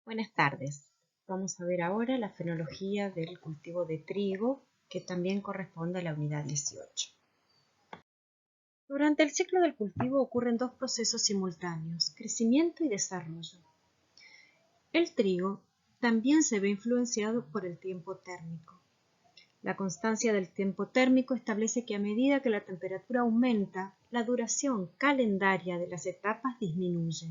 Buenas tardes. Vamos a ver ahora la fenología del cultivo de trigo, que también corresponde a la unidad 18. Durante el ciclo del cultivo ocurren dos procesos simultáneos, crecimiento y desarrollo. El trigo también se ve influenciado por el tiempo térmico. La constancia del tiempo térmico establece que a medida que la temperatura aumenta, la duración calendaria de las etapas disminuye.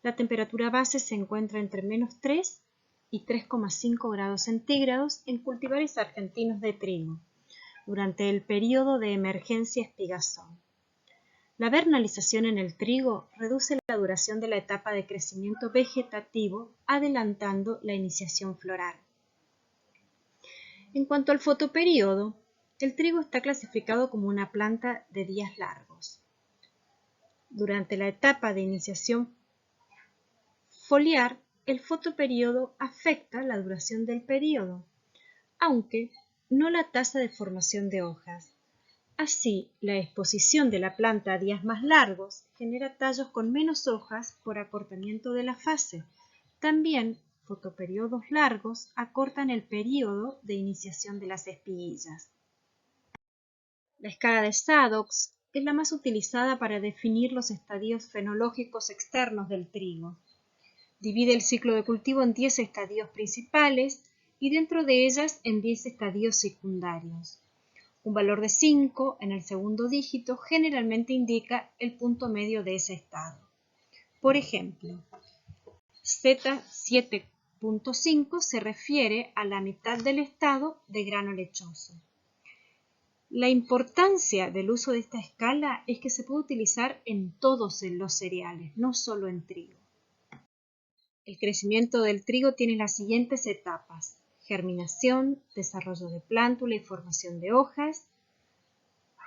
La temperatura base se encuentra entre -3 y 3,5 grados centígrados en cultivares argentinos de trigo, durante el periodo de emergencia espigazón. La vernalización en el trigo reduce la duración de la etapa de crecimiento vegetativo, adelantando la iniciación floral. En cuanto al fotoperíodo, el trigo está clasificado como una planta de días largos. Durante la etapa de iniciación foliar, el fotoperíodo afecta la duración del período, aunque no la tasa de formación de hojas. Así, la exposición de la planta a días más largos genera tallos con menos hojas por acortamiento de la fase. También, fotoperiodos largos acortan el período de iniciación de las espiguillas. La escala de Sadox es la más utilizada para definir los estadios fenológicos externos del trigo. Divide el ciclo de cultivo en 10 estadios principales y dentro de ellas en 10 estadios secundarios. Un valor de 5 en el segundo dígito generalmente indica el punto medio de ese estado. Por ejemplo, Z7.5 se refiere a la mitad del estado de grano lechoso. La importancia del uso de esta escala es que se puede utilizar en todos los cereales, no solo en trigo. El crecimiento del trigo tiene las siguientes etapas: germinación, desarrollo de plántula y formación de hojas.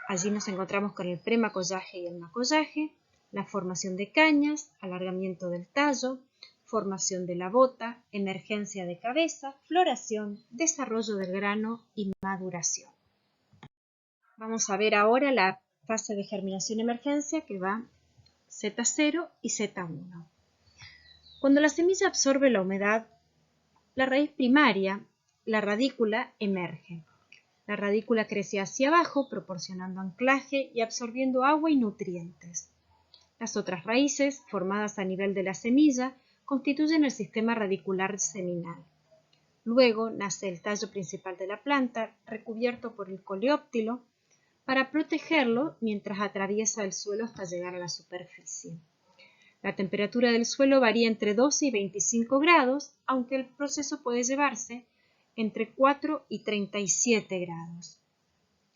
Allí nos encontramos con el premacollaje y el macollaje, la formación de cañas, alargamiento del tallo, formación de la bota, emergencia de cabeza, floración, desarrollo del grano y maduración. Vamos a ver ahora la fase de germinación-emergencia que va Z0 y Z1. Cuando la semilla absorbe la humedad, la raíz primaria, la radícula, emerge. La radícula crece hacia abajo, proporcionando anclaje y absorbiendo agua y nutrientes. Las otras raíces, formadas a nivel de la semilla, constituyen el sistema radicular seminal. Luego nace el tallo principal de la planta, recubierto por el coleóptilo, para protegerlo mientras atraviesa el suelo hasta llegar a la superficie. La temperatura del suelo varía entre 12 y 25 grados, aunque el proceso puede llevarse entre 4 y 37 grados.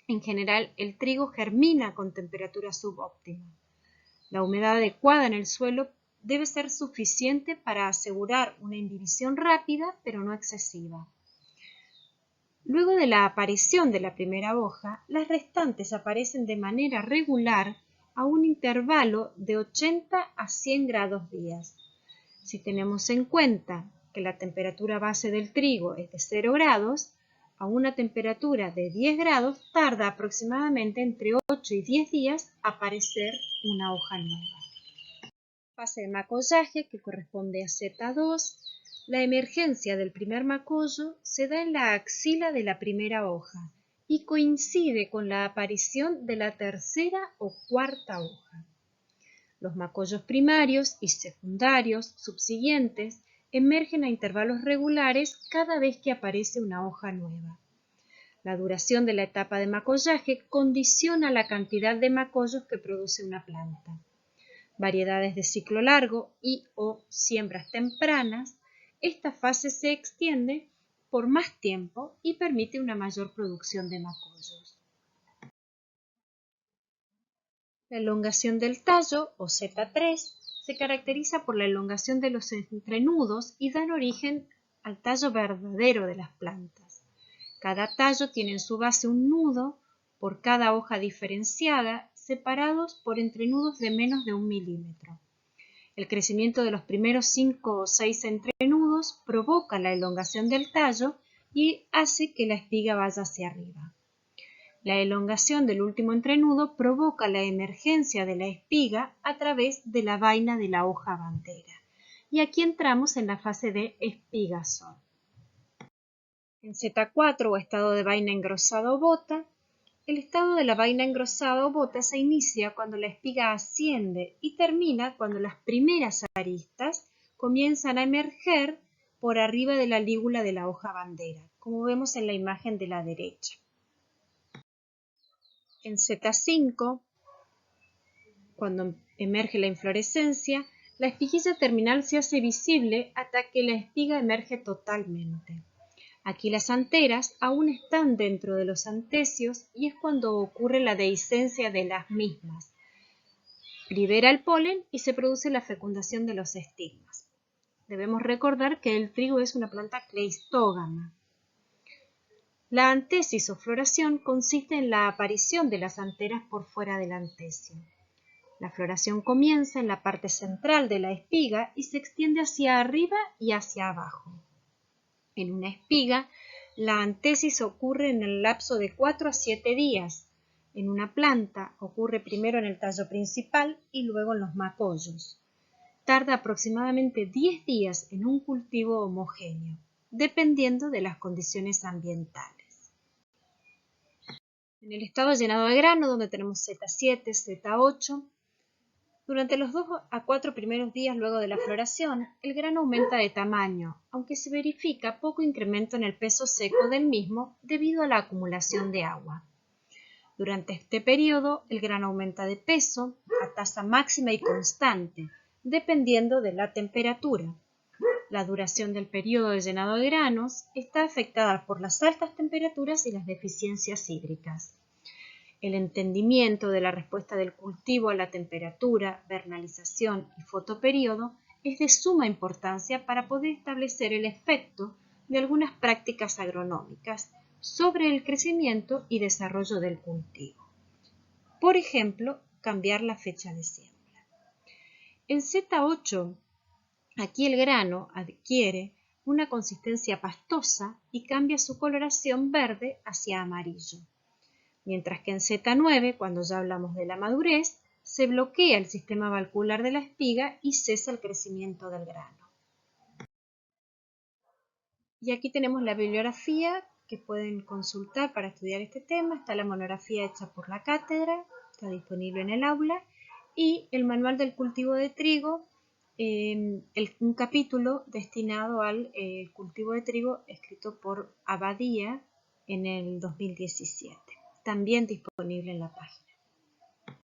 En general, el trigo germina con temperatura subóptima. La humedad adecuada en el suelo debe ser suficiente para asegurar una indivisión rápida, pero no excesiva. Luego de la aparición de la primera hoja, las restantes aparecen de manera regular a un intervalo de 80 a 100 grados días. Si tenemos en cuenta que la temperatura base del trigo es de 0 grados, a una temperatura de 10 grados tarda aproximadamente entre 8 y 10 días aparecer una hoja nueva. Fase de macollaje, que corresponde a Z2. La emergencia del primer macollo se da en la axila de la primera hoja y coincide con la aparición de la tercera o cuarta hoja. Los macollos primarios y secundarios subsiguientes emergen a intervalos regulares cada vez que aparece una hoja nueva. La duración de la etapa de macollaje condiciona la cantidad de macollos que produce una planta. Variedades de ciclo largo y o siembras tempranas, esta fase se extiende por más tiempo y permite una mayor producción de macollos. La elongación del tallo, o Z3, se caracteriza por la elongación de los entrenudos y dan origen al tallo verdadero de las plantas. Cada tallo tiene en su base un nudo por cada hoja diferenciada, separados por entrenudos de menos de 1 milímetro. El crecimiento de los primeros 5 o 6 entrenudos provoca la elongación del tallo y hace que la espiga vaya hacia arriba. La elongación del último entrenudo provoca la emergencia de la espiga a través de la vaina de la hoja bandera. y aquí entramos en la fase de espigazón. En Z4 o estado de vaina engrosada o bota, el estado de la vaina engrosada o bota se inicia cuando la espiga asciende y termina cuando las primeras aristas comienzan a emerger por arriba de la lígula de la hoja bandera, como vemos en la imagen de la derecha. En Z5, cuando emerge la inflorescencia, la espiguilla terminal se hace visible hasta que la espiga emerge totalmente. Aquí las anteras aún están dentro de los antecios y es cuando ocurre la dehiscencia de las mismas. Libera el polen y se produce la fecundación de los estigmas. Debemos recordar que el trigo es una planta cleistógama. La antesis o floración consiste en la aparición de las anteras por fuera del antecio. La floración comienza en la parte central de la espiga y se extiende hacia arriba y hacia abajo. En una espiga, la antesis ocurre en el lapso de 4 a 7 días. En una planta ocurre primero en el tallo principal y luego en los macollos. Tarda aproximadamente 10 días en un cultivo homogéneo, dependiendo de las condiciones ambientales. En el estado llenado de grano, donde tenemos Z7, Z8, durante los 2 a 4 primeros días luego de la floración, el grano aumenta de tamaño, aunque se verifica poco incremento en el peso seco del mismo debido a la acumulación de agua. Durante este periodo, el grano aumenta de peso a tasa máxima y constante, dependiendo de la temperatura. La duración del periodo de llenado de granos está afectada por las altas temperaturas y las deficiencias hídricas. El entendimiento de la respuesta del cultivo a la temperatura, vernalización y fotoperiodo es de suma importancia para poder establecer el efecto de algunas prácticas agronómicas sobre el crecimiento y desarrollo del cultivo. Por ejemplo, cambiar la fecha de siembra. En Z8, aquí el grano adquiere una consistencia pastosa y cambia su coloración verde hacia amarillo. Mientras que en Z9, cuando ya hablamos de la madurez, se bloquea el sistema valvular de la espiga y cesa el crecimiento del grano. Y aquí tenemos la bibliografía que pueden consultar para estudiar este tema. Está la monografía hecha por la cátedra, está disponible en el aula, y el manual del cultivo de trigo, un capítulo destinado al cultivo de trigo escrito por Abadía en el 2017. También disponible en la página.